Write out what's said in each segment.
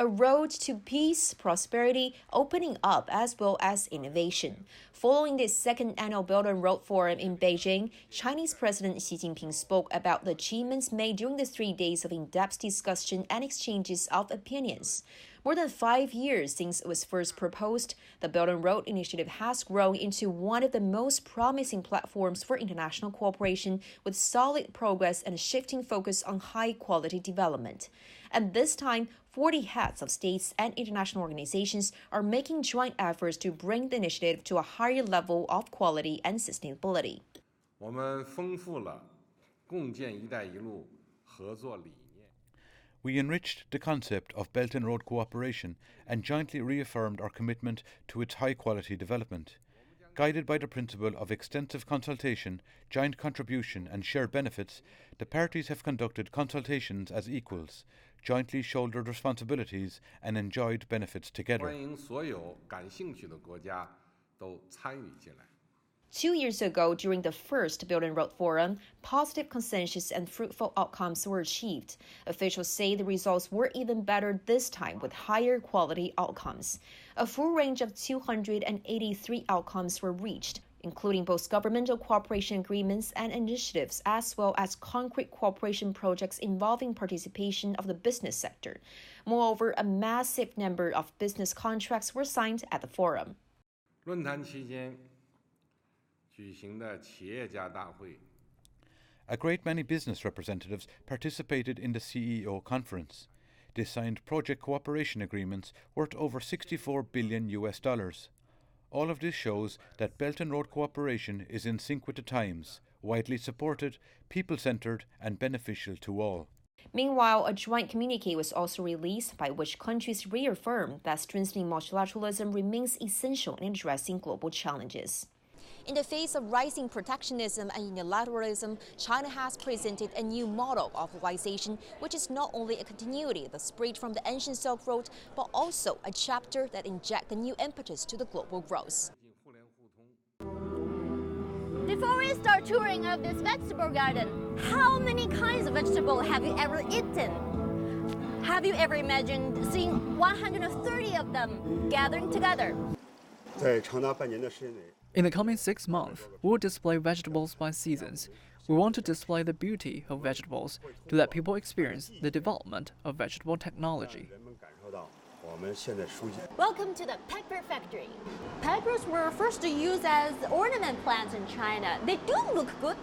a road to peace, prosperity, opening up, as well as innovation. Following the second annual Belt and Road Forum in Beijing, Chinese President Xi Jinping spoke about the achievements made during the 3 days of in-depth discussion and exchanges of opinions. More than 5 years since it was first proposed, the Belt and Road Initiative has grown into one of the most promising platforms for international cooperation with solid progress and shifting focus on high-quality development. At this time, 40 heads of states and international organizations are making joint efforts to bring the initiative to a higher level of quality and sustainability. 我们丰富了共建“一带一路”合作理念。 We enriched the concept of Belt and Road cooperation and jointly reaffirmed our commitment to its high-quality development. Guided by the principle of extensive consultation, joint contribution and shared benefits, the parties have conducted consultations as equals, jointly shouldered responsibilities and enjoyed benefits together. 欢迎所有感兴趣的国家都参与进来。 2 years ago, during the first Belt and Road Forum, positive consensus and fruitful outcomes were achieved. Officials say the results were even better this time with higher quality outcomes. A full range of 283 outcomes were reached, including both governmental cooperation agreements and initiatives, as well as concrete cooperation projects involving participation of the business sector. Moreover, a massive number of business contracts were signed at the forum. 论坛期间 举行的企业家大会 A great many business representatives participated in the CEO conference. They signed project cooperation agreements worth over $64 billion. All of this shows that Belt and Road cooperation is in sync with the times, widely supported, people-centred and beneficial to all. Meanwhile, a joint communique was also released by which countries reaffirmed that strengthening multilateralism remains essential in addressing global challenges. In the face of rising protectionism and unilateralism, China has presented a new model of globalization, which is not only a continuity that spread from the ancient Silk Road, but also a chapter that injects a new impetus to the global growth. Before we start touring of this vegetable garden, how many kinds of vegetable have you ever eaten? Have you ever imagined seeing 130 of them gathering together? 在长达半年的时间内。 In the coming 6 months, we'll display vegetables by seasons. We want to display the beauty of vegetables to let people experience the development of vegetable technology. Welcome to the pepper factory. Peppers were first used as ornament plants in China. They do look good.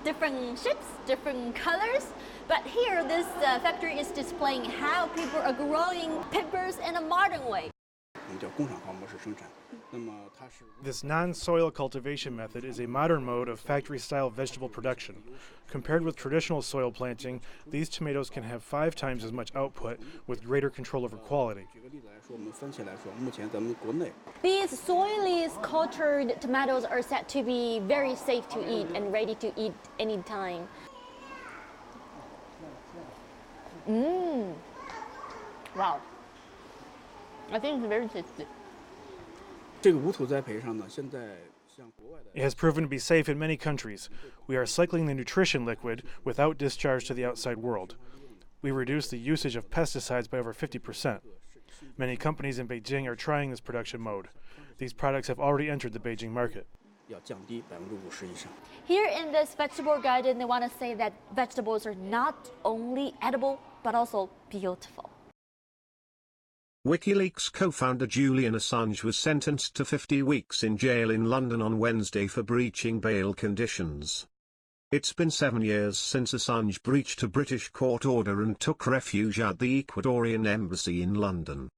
Different shapes, different colors. But here, this factory is displaying how people are growing peppers in a modern way. This non-soil cultivation method is a modern mode of factory-style vegetable production. Compared with traditional soil planting, these tomatoes can have 5 times as much output with greater control over quality. These soil cultured tomatoes are said to be very safe to eat and ready to eat anytime. Wow. I think it's very tasty. It has proven to be safe in many countries. We are cycling the nutrition liquid without discharge to the outside world. We reduced the usage of pesticides by over 50%. Many companies in Beijing are trying this production mode. These products have already entered the Beijing market. Here in this vegetable garden, they want to say that vegetables are not only edible, but also beautiful. WikiLeaks co-founder Julian Assange was sentenced to 50 weeks in jail in London on Wednesday for breaching bail conditions. It's been 7 years since Assange breached a British court order and took refuge at the Ecuadorian embassy in London.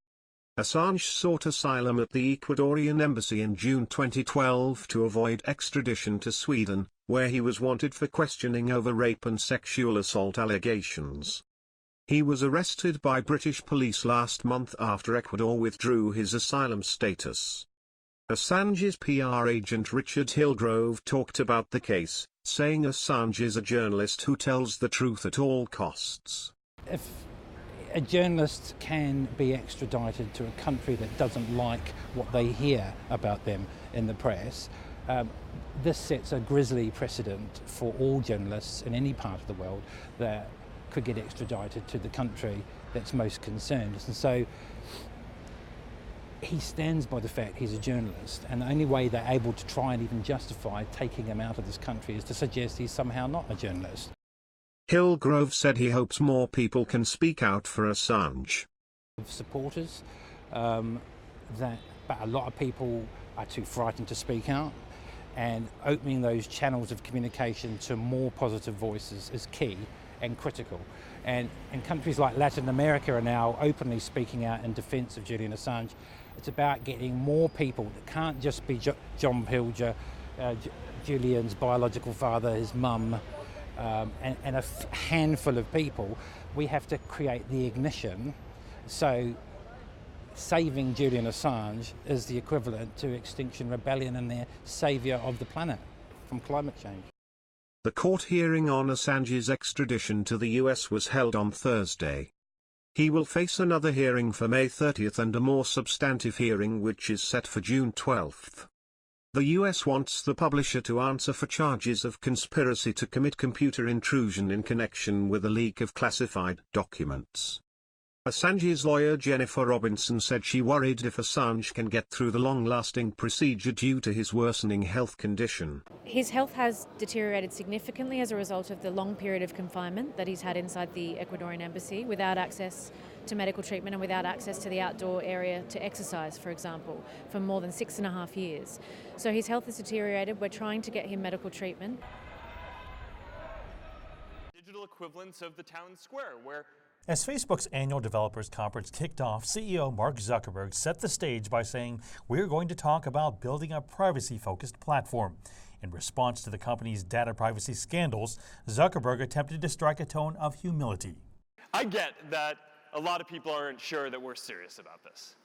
Assange sought asylum at the Ecuadorian embassy in June 2012 to avoid extradition to Sweden, where he was wanted for questioning over rape and sexual assault allegations. He was arrested by British police last month after Ecuador withdrew his asylum status. Assange's PR agent Richard Hillgrove talked about the case, saying Assange is a journalist who tells the truth at all costs. If a journalist can be extradited to a country that doesn't like what they hear about them in the press, this sets a grisly precedent for all journalists in any part of the world that could get extradited to the country that's most concerned. And so he stands by the fact he's a journalist, and the only way they're able to try and even justify taking him out of this country is to suggest he's somehow not a journalist. Hillgrove said he hopes more people can speak out for Assange. Supporters, but a lot of people are too frightened to speak out, and opening those channels of communication to more positive voices is key and critical. And countries like Latin America are now openly speaking out in defence of Julian Assange. It's about getting more people. It can't just be John Pilger, Julian's biological father, his mum, and a handful of people. We have to create the ignition. So saving Julian Assange is the equivalent to Extinction Rebellion and their saviour of the planet from climate change. The court hearing on Assange's extradition to the US was held on Thursday. He will face another hearing for May 30th and a more substantive hearing which is set for June 12th. The US wants the publisher to answer for charges of conspiracy to commit computer intrusion in connection with a leak of classified documents. Assange's lawyer Jennifer Robinson said she worried if Assange can get through the long-lasting procedure due to his worsening health condition. His health has deteriorated significantly as a result of the long period of confinement that he's had inside the Ecuadorian embassy, without access to medical treatment and without access to the outdoor area to exercise, for example, for more than 6.5 years. So his health has deteriorated. We're trying to get him medical treatment. Digital equivalents of the town square, where as Facebook's annual developers conference kicked off, CEO Mark Zuckerberg set the stage by saying, "We're going to talk about building a privacy-focused platform." In response to the company's data privacy scandals, Zuckerberg attempted to strike a tone of humility. I get that a lot of people aren't sure that we're serious about this.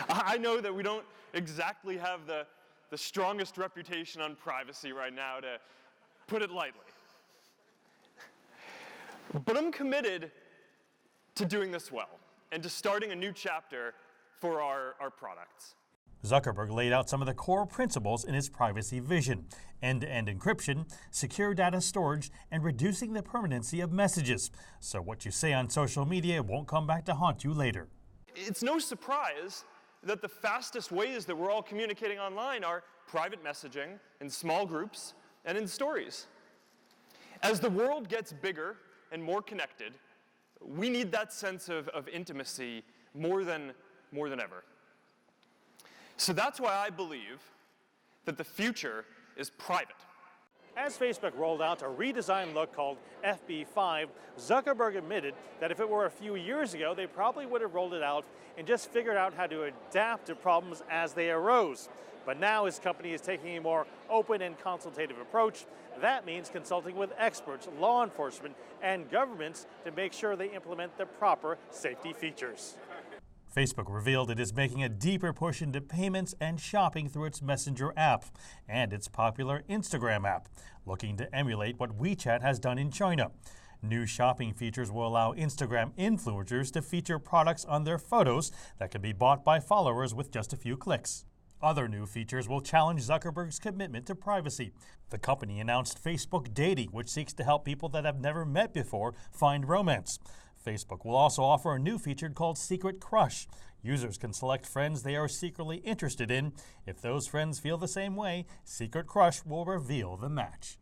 I know that we don't exactly have the strongest reputation on privacy right now, to put it lightly. But I'm committed to doing this well and to starting a new chapter for our products. Zuckerberg laid out some of the core principles in his privacy vision: end-to-end encryption, secure data storage, and reducing the permanency of messages, so what you say on social media won't come back to haunt you later. It's no surprise that the fastest ways that we're all communicating online are private messaging, in small groups, and in stories. As the world gets bigger and more connected, we need that sense of intimacy more than ever. So that's why I believe that the future is private. As Facebook rolled out a redesigned look called FB5, Zuckerberg admitted that if it were a few years ago, they probably would have rolled it out and just figured out how to adapt to problems as they arose. But now his company is taking a more open and consultative approach. That means consulting with experts, law enforcement, and governments to make sure they implement the proper safety features. Facebook revealed it is making a deeper push into payments and shopping through its Messenger app and its popular Instagram app, looking to emulate what WeChat has done in China. New shopping features will allow Instagram influencers to feature products on their photos that can be bought by followers with just a few clicks. Other new features will challenge Zuckerberg's commitment to privacy. The company announced Facebook Dating, which seeks to help people that have never met before find romance. Facebook will also offer a new feature called Secret Crush. Users can select friends they are secretly interested in. If those friends feel the same way, Secret Crush will reveal the match.